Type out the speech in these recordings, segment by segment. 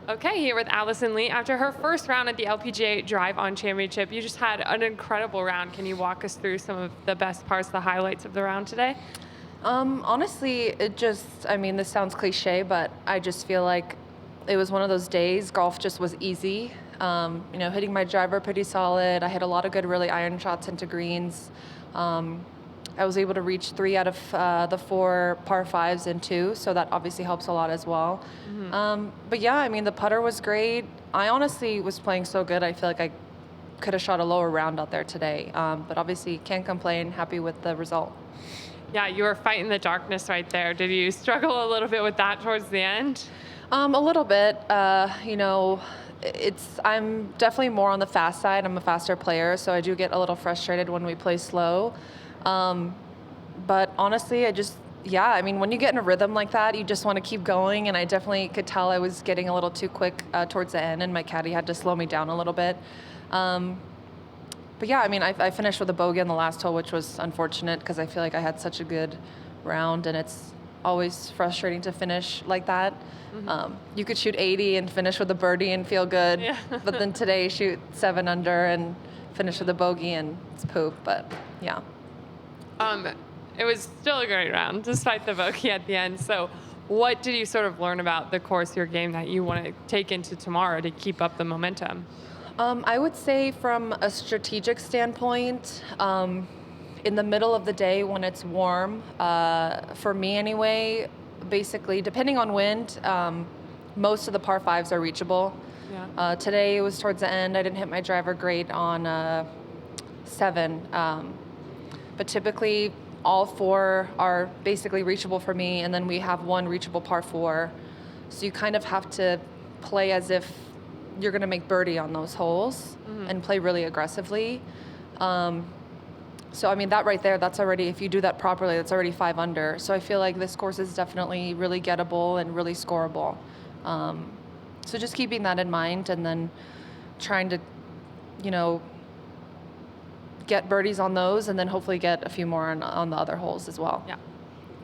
Okay, here with Alison Lee. After her first round at the LPGA Drive On Championship, you just had an incredible round. Can you walk us through some of the best parts, the highlights of the round today? Honestly, this sounds cliche, but I just feel like it was one of those days. Golf just was easy. Hitting my driver pretty solid. I hit a lot of good, really iron shots into greens. I was able to reach 3 out of the 4 par 5s and 2, so that obviously helps a lot as well. But yeah, the putter was great. I honestly was playing so good, I feel like I could have shot a lower round out there today. But obviously can't complain, happy with the result. Yeah, you were fighting the darkness right there. Did you struggle a little bit with that towards the end? A little bit. I'm definitely more on the fast side. I'm a faster player, so I do get a little frustrated when we play slow. But honestly, when you get in a rhythm like that, you just want to keep going. And I definitely could tell I was getting a little too quick towards the end, and my caddy had to slow me down a little bit. But yeah, I finished with a bogey on the last hole, which was unfortunate because I feel like I had such a good round, and it's always frustrating to finish like that. You could shoot 80 and finish with a birdie and feel good, Yeah. but then today shoot 7 under and finish with a bogey and it's poop. But yeah. It was still a great round, despite the bogey at the end. So what did you sort of learn about the course, your game, that you want to take into tomorrow to keep up the momentum? I would say from a strategic standpoint, in the middle of the day when it's warm, for me anyway, basically, depending on wind, most of the par 5s are reachable. Yeah. Today it was towards the end. I didn't hit my driver great on 7. But typically all 4 are basically reachable for me, and then we have 1 reachable par 4. So you kind of have to play as if you're going to make birdie on those holes and play really aggressively. That right there, that's already, if you do that properly, that's already 5 under. So I feel like this course is definitely really gettable and really scoreable. So just keeping that in mind, and then trying to, get birdies on those, and then hopefully get a few more on the other holes as well. Yeah.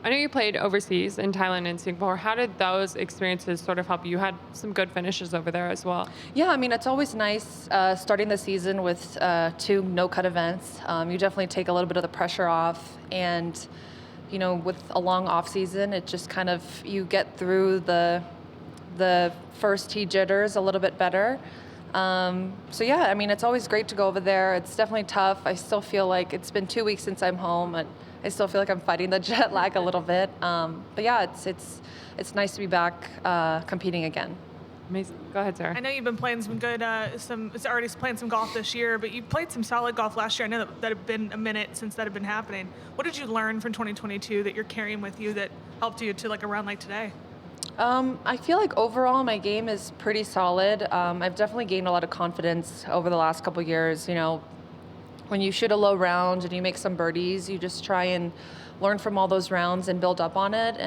I know you played overseas in Thailand and Singapore. How did those experiences sort of help you? You had some good finishes over there as well. Yeah, it's always nice starting the season with 2 no-cut events. You definitely take a little bit of the pressure off, and with a long off season, it just kind of, you get through the first tee jitters a little bit better. It's always great to go over there. It's definitely tough. I still feel like it's been 2 weeks since I'm home, and I still feel like I'm fighting the jet lag a little bit. It's nice to be back competing again. Amazing. Go ahead, Sarah. I know you've been playing some good, already playing some golf this year, but you played some solid golf last year. I know that had been a minute since that had been happening. What did you learn from 2022 that you're carrying with you that helped you to a round like today? I feel like overall my game is pretty solid. I've definitely gained a lot of confidence over the last couple years. When you shoot a low round and you make some birdies, you just try and learn from all those rounds and build up on it.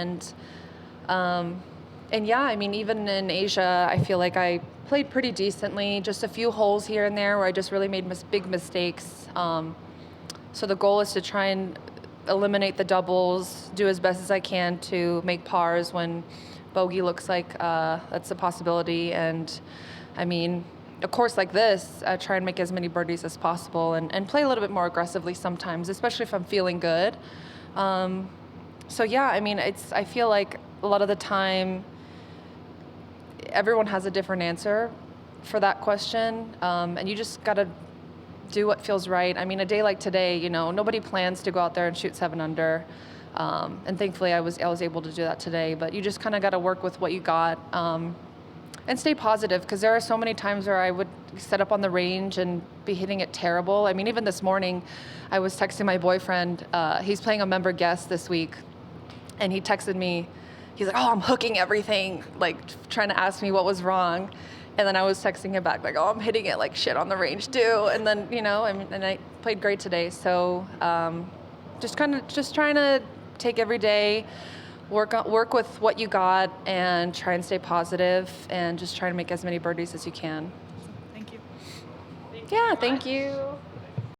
Even in Asia, I feel like I played pretty decently. Just a few holes here and there where I just really made big mistakes. So the goal is to try and eliminate the doubles, do as best as I can to make pars when bogey looks like that's a possibility. And a course like this, I try and make as many birdies as possible and play a little bit more aggressively sometimes, especially if I'm feeling good. I feel like a lot of the time everyone has a different answer for that question, and you just got to do what feels right. A day like today, nobody plans to go out there and shoot 7 under. And thankfully I was able to do that today, but you just kind of got to work with what you got, and stay positive, because there are so many times where I would set up on the range and be hitting it terrible. Even this morning I was texting my boyfriend, he's playing a member guest this week, and he texted me, he's like, "Oh, I'm hooking everything," trying to ask me what was wrong. And then I was texting him back "Oh, I'm hitting it like shit on the range too." And then, and I played great today. So just trying to take every day, work with what you got, and try and stay positive, and just try to make as many birdies as you can. Thank you. Yeah, thank you.